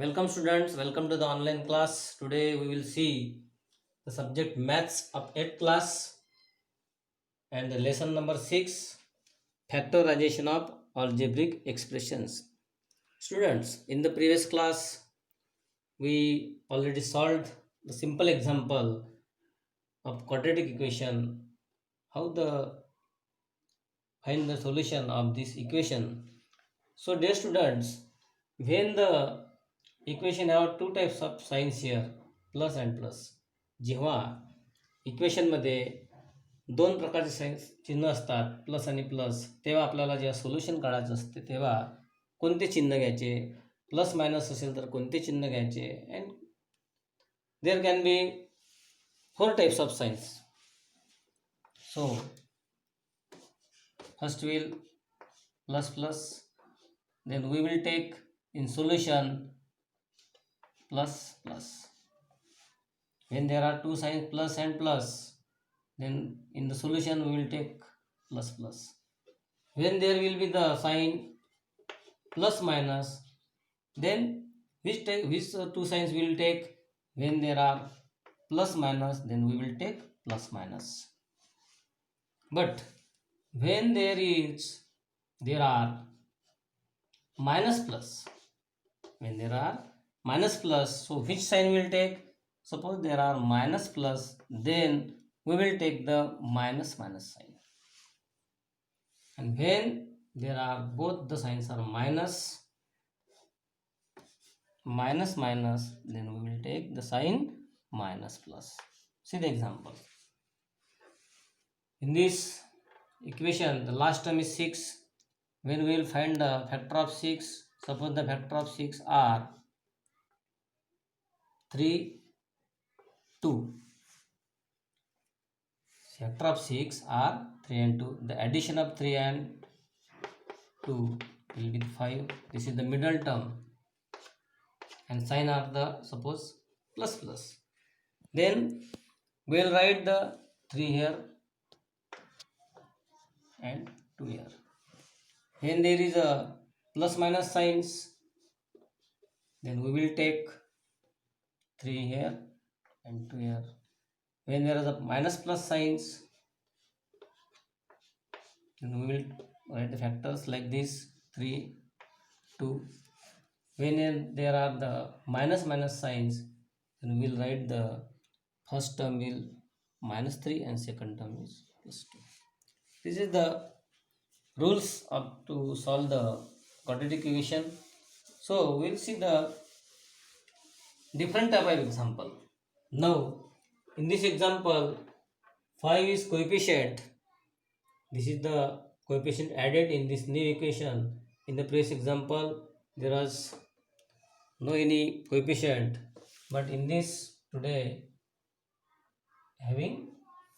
Welcome students, welcome to the online class. Today we will see the subject maths of 8th class and the lesson number 6, factorization of algebraic expressions. Students, in the previous class we already solved the simple example of quadratic equation, how the find the solution of this equation. So dear students, when the equation have two types of signs here, plus and plus, जेव्हा इक्वेशनमध्ये दोन प्रकारचे signs चिन्ह असतात plus आणि plus, तेव्हा आपल्याला जेव्हा solution काढायचं असते तेव्हा कोणते चिन्ह घ्यायचे, प्लस मायनस असेल तर कोणते चिन्ह घ्यायचे, and there can be 4 types of signs. So first we'll plus plus, then we will take in solution plus plus. When there are two signs plus and plus, then in the solution we will take plus plus. When there will be the sign plus minus, then which two signs we will take? When there are plus minus, then we will take plus minus. But when there are minus plus, when there are minus plus, so which sign will take? Suppose there are minus plus, then we will take the minus minus sign. And when there are both the signs are minus minus minus, then we will take the sign minus plus. See the example. In this equation, the last term is 6. When we will find the factor of 6, suppose the factor of 6 are 3, 2. Factor of 6 are 3 and 2. The addition of 3 and 2 will be 5. This is the middle term, and sign are the suppose plus plus. Then we will write the 3 here and 2 here. When there is a plus minus signs, then we will take 3 here and 2 here. When there is a minus plus signs, then we will write the factors like this: 3, 2. When there are the minus minus signs, then we will write the first term will minus 3 and second term is plus 2. This is the rules of to solve the quadratic equation. So we'll see the different type of example. Now in this example, 5 is coefficient. This is the coefficient added in this new equation. In the previous example there was no any coefficient, but in this today having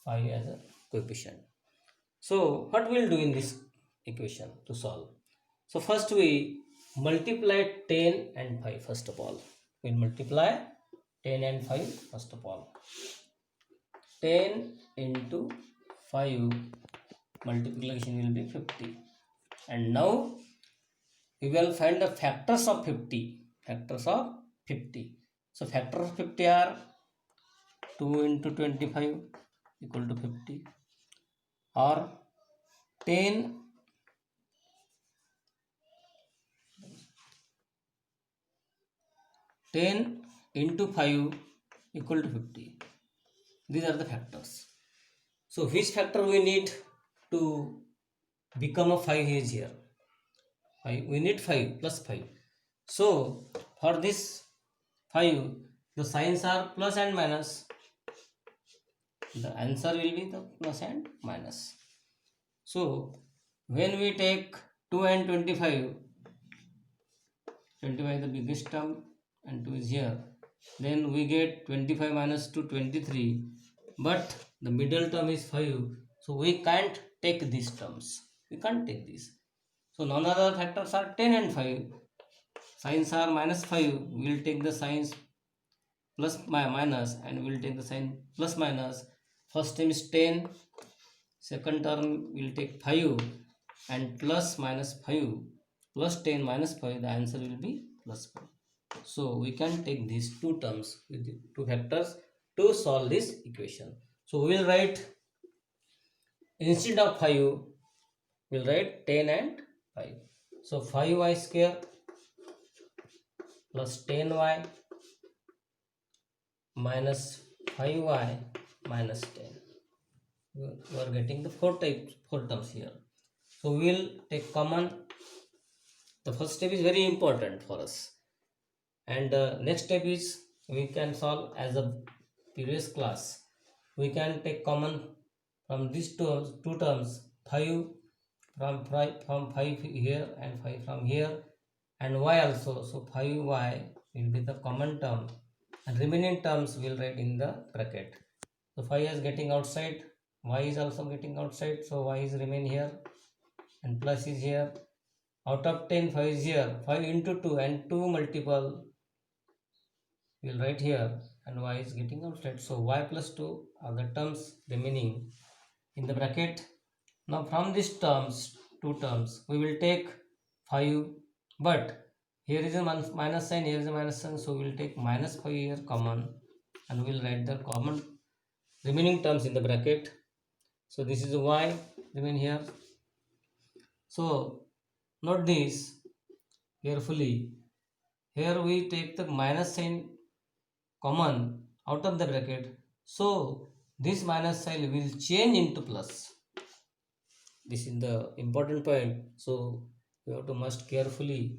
5 as a coefficient. So what we'll do in this equation to solve? So first we multiply 10 and 5. First of all, we'll multiply 10 and 5 first of all. 10 into 5 multiplication will be 50. And now we will find the factors of 50. Factors of 50. So factors of 50 are 2 into 25 equal to 50, or 10 into 5 equal to 50. These are the factors. So which factor we need to become a 5 is here? 5. We need 5 plus 5. So for this 5, the signs are plus and minus. The answer will be the plus and minus. So when we take 2 and 25, 25 is the biggest term and 2 is here, then we get 25 minus 2, 23, but the middle term is 5, so we can't take these terms. We can't take this. So none other factors are 10 and 5. Signs are minus 5. We will take the signs plus minus, and we will take the sign plus minus. First term is 10. Second term we will take 5 and plus minus 5 plus 10 minus 5. The answer will be plus 5. So we can take these two terms with the two factors to solve this equation. So we will write, instead of 5, we'll write 10 and 5. So 5y square plus 10y minus 5y minus 10. We are getting the four terms here. So we will take common. The first step is very important for us. And next step is, we can solve as a previous class. We can take common from these two terms, 5 from 5 here and 5 from here, and y also. So 5y will be the common term, and remaining terms will write in the bracket. So 5 is getting outside, y is also getting outside, so y is remain here, and plus is here. Out of 10, 5 is here. 5 into 2 and 2 multiple we will write here, and y is getting outside. So y plus 2 are the terms remaining in the bracket. Now from these terms, two terms, we will take 5, but here is a minus sign, here is a minus sign, so we will take minus 5 here common, and we will write the common remaining terms in the bracket. So this is y remain here. So note this carefully. Here we take the minus sign common out of the bracket, so this minus sign will change into plus. This is the important point, so you have to must carefully.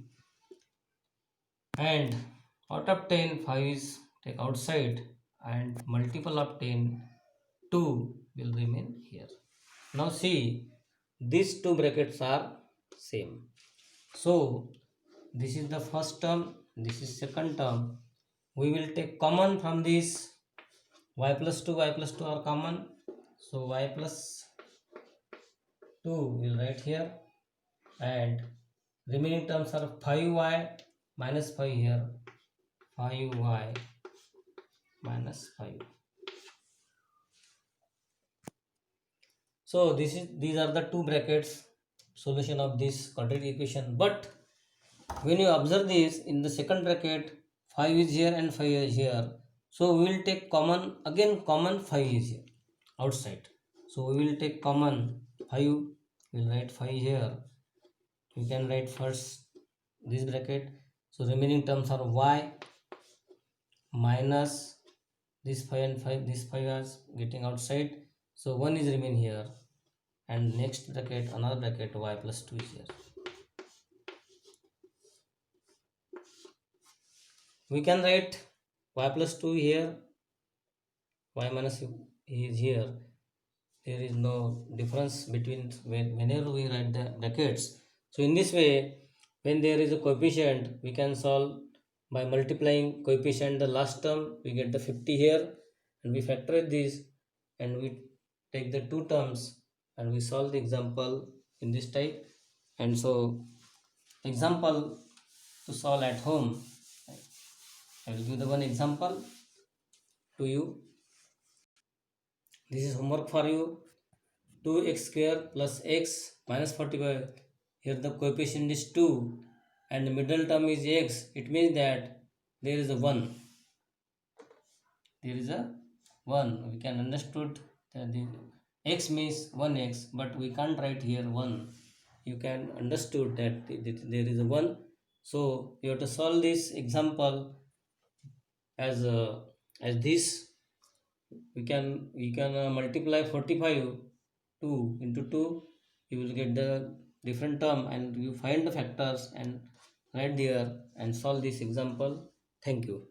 And out of 10, 5 is take outside, and multiple of 10, 2 will remain here. Now see, these two brackets are same. So this is the first term, this is second term. We will take common from this. Y plus 2 are common, so y plus 2 will write here, and remaining terms are 5y minus 5 here, 5y minus 5. So these are the two brackets solution of this quadratic equation. But when you observe this, in the second bracket 5 is here and 5 is here, so we will take common, again common 5 is here outside, so we will take common 5, we will write 5 here. We can write first this bracket, so remaining terms are y minus this 5 and 5, this 5 is getting outside, so 1 is remain here, and next bracket, another bracket, y plus 2 is here. We can write y plus 2 here, y minus is here. There is no difference between whenever we write the brackets. So in this way, when there is a coefficient, we can solve by multiplying coefficient the last term. We get the 50 here, and we factorize this, and we take the two terms, and we solve the example in this type. And so example to solve at home, I will give the one example to you. This is homework for you. 2x square plus x minus 45. Here the coefficient is 2 and the middle term is x. It means that there is a 1. There is a 1. We can understood that the x means 1x, but we can't write here 1. You can understood that there is a 1. So you have to solve this example as this. We can multiply 45 2 into 2, you will get the different term, and you find the factors and write there and solve this example. Thank you.